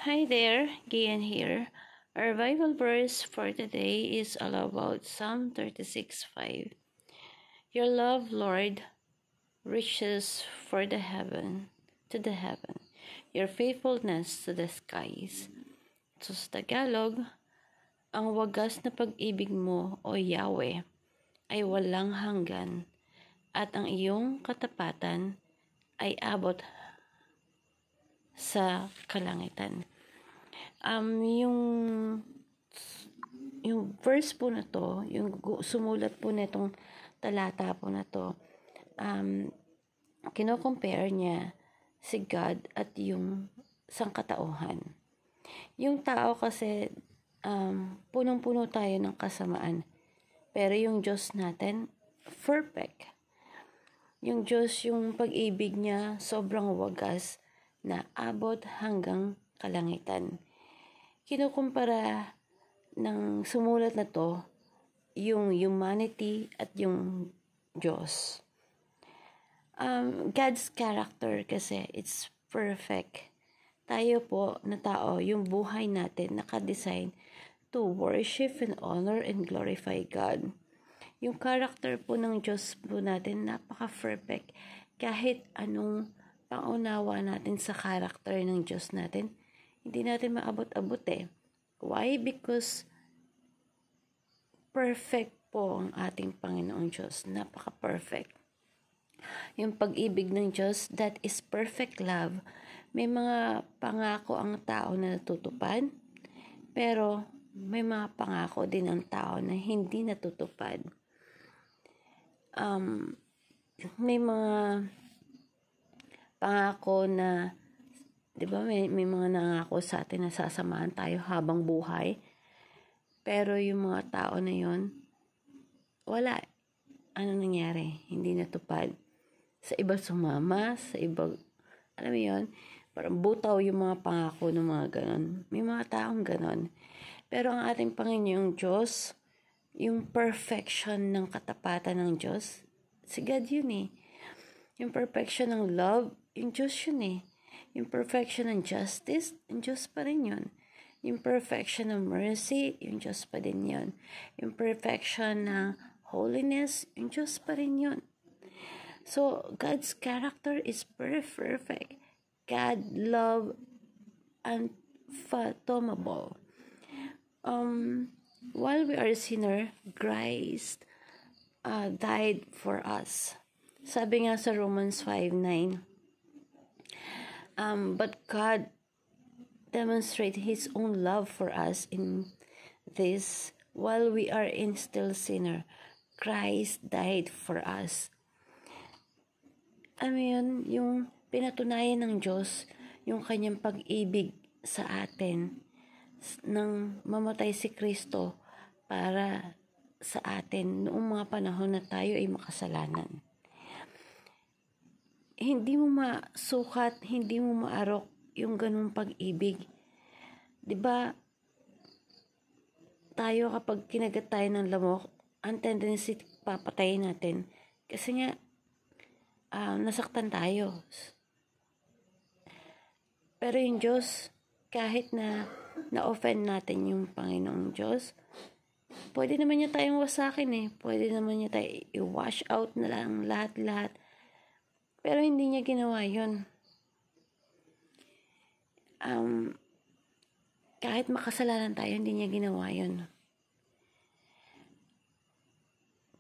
Hi there, Gian here. Our Bible verse for today is all about Psalm 36:5. Your love, Lord, reaches for the heaven, to the heaven. Your faithfulness to the skies. So sa Tagalog, ang wagas na pag-ibig mo, O Yahweh, ay walang hanggan, at ang iyong katapatan ay abot sa kalangitan. Yung verse po na to, yung sumulat po na itong talata po na to, kino-compare niya si God at yung sangkatauhan. Yung tao kasi, punong-puno tayo ng kasamaan. Pero yung Diyos natin, perfect. Yung Diyos, yung pag-ibig niya, sobrang wagas na abot hanggang kalangitan. Kinukumpara ng sumulat na to yung humanity at yung Diyos. God's character kasi it's perfect. Tayo po na tao, yung buhay natin nakadesign to worship and honor and glorify God. Yung character po ng Diyos po natin napaka-perfect. Kahit anong pangunawa natin sa character ng Diyos natin, hindi natin maabot-abot eh. Why? Because perfect po ang ating Panginoong Diyos. Napaka-perfect. Yung pag-ibig ng Diyos, that is perfect love. May mga pangako ang tao na natutupad, pero may mga pangako din ang tao na hindi natutupad. May mga pangako na, di ba, may mga nangako sa atin na sasamahan tayo habang buhay. Pero yung mga tao na yun, wala. Ano nangyari? Hindi natupad. Sa iba sumama, sa iba, alam mo yun, parang butaw yung mga pangako ng mga ganon. May mga taong ganon. Pero ang ating Panginoong Diyos, yung perfection ng katapatan ng Diyos, si God yun eh. Yung perfection ng love, yung Diyos yun eh. Yung perfection ng justice, yung Diyos pa rin yun. Yung perfection ng mercy, yung Diyos pa din yun. Yung perfection ng holiness, yung Diyos pa rin yun. So, God's character is perfect. God love unfathomable. While we are a sinner, Christ died for us. Sabi nga sa Romans 5:9, but God demonstrated His own love for us in this, while we are in still sinner, Christ died for us. Ano yun? Yung pinatunayan ng Diyos, yung kanyang pag-ibig sa atin, nang mamatay si Kristo para sa atin noong mga panahon na tayo ay makasalanan. Hindi mo masukat, hindi mo maarok yung ganung pag-ibig. 'Di ba? Tayo kapag kinagat tayo ng lamok, ang tendency papatayin natin kasi nga nasaktan tayo. Pero yung Diyos, kahit na na-offend natin yung Panginoong Diyos, pwede naman niya tayong wasakin eh. Pwede naman niya tayo i-wash out na lang lahat-lahat. Pero hindi niya ginawa yun. Kahit makasalanan tayo, hindi niya ginawa yun.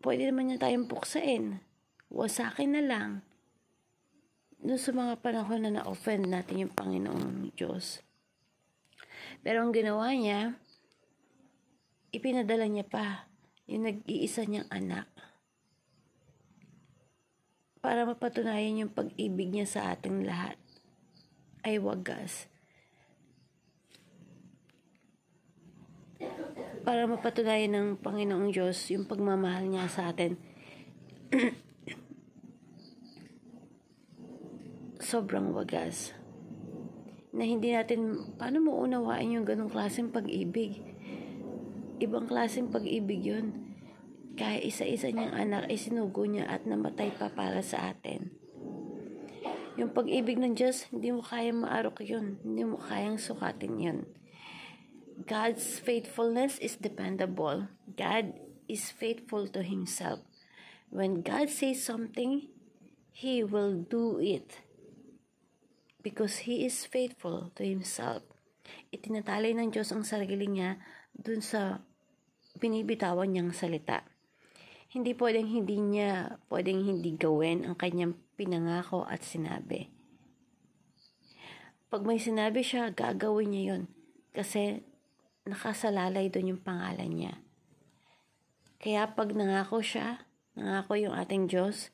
Pwede naman niya tayong puksain. Wasakin na lang. Doon sa mga panahon na na-offend natin yung Panginoong Diyos. Pero ang ginawa niya, ipinadala niya pa yung nag-iisa niyang anak para mapatunayan yung pag-ibig niya sa ating lahat ay wagas. Para mapatunayan ng Panginoong Diyos yung pagmamahal niya sa atin. Sobrang wagas. Na hindi natin, paano mo unawain yung ganong klaseng pag-ibig? Ibang klaseng pag-ibig yun. Kaya isa-isa niyang anak ay sinugo niya at namatay pa para sa atin. Yung pag-ibig ng Diyos, hindi mo kayang maarok yun. Hindi mo kayang sukatin yun. God's faithfulness is dependable. God is faithful to Himself. When God says something, He will do it. Because He is faithful to Himself. Itinatali ng Diyos ang sarili niya dun sa binibitawan niyang salita. Hindi pwedeng hindi gawin ang kanyang pinangako at sinabi. Pag may sinabi siya, gagawin niya yun. Kasi nakasalalay dun yung pangalan niya. Kaya pag nangako siya, nangako yung ating Diyos,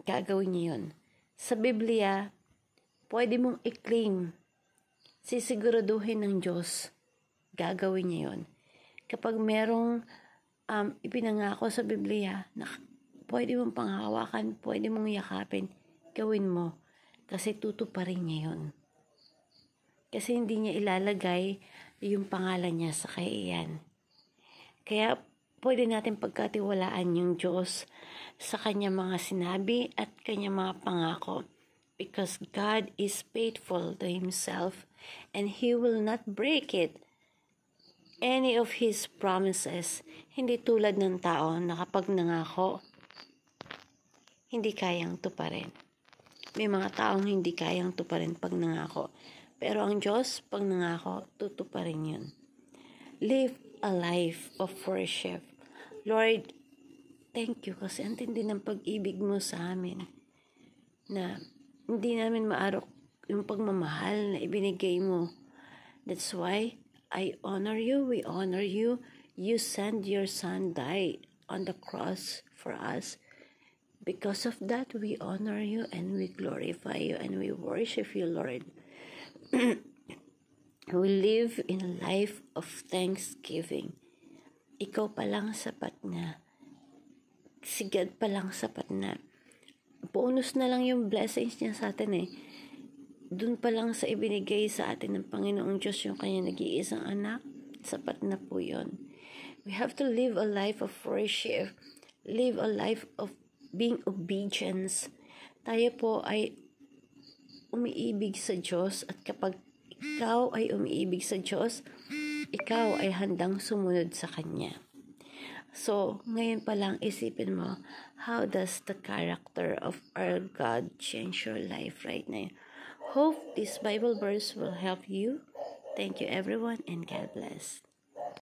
gagawin niya yun. Sa Biblia, pwede mong i-claim, sisiguraduhin ng Diyos, gagawin niya yun. Kapag merong ipinangako sa Biblia na pwede mong panghawakan, pwede mong yakapin, gawin mo. Kasi tutuparin niya yun. Kasi hindi niya ilalagay yung pangalan niya sa kaiyan. Kaya pwede natin pagkatiwalaan yung Diyos sa kanyang mga sinabi at kanyang mga pangako. Because God is faithful to Himself and He will not break it. Any of His promises, hindi tulad ng tao na kapag nangako, hindi kayang tuparin. May mga taong hindi kayang tuparin pag nangako. Pero ang Diyos, pag nangako, tutuparin yun. Live a life of worship. Lord, thank you kasi ang tindi ng pag-ibig mo sa amin na hindi namin maarok yung pagmamahal na ibinigay mo. That's why I honor you, we honor you. You sent your Son, die on the cross for us. Because of that, we honor you and we glorify you and we worship you, Lord. We live in a life of thanksgiving. Ikaw pa lang sapat na. Si God pa lang sapat na. Bonus na lang yung blessings niya sa atin eh. Doon pa lang sa ibinigay sa atin ng Panginoong Diyos yung kanyang nag-iisang anak, sapat na po yun. We have to live a life of worship. Live a life of being obedience. Tayo po ay umiibig sa Diyos at kapag ikaw ay umiibig sa Diyos, ikaw ay handang sumunod sa Kanya. So, ngayon pa lang isipin mo, how does the character of our God change your life right now? Hope this Bible verse will help you. Thank you everyone and God bless.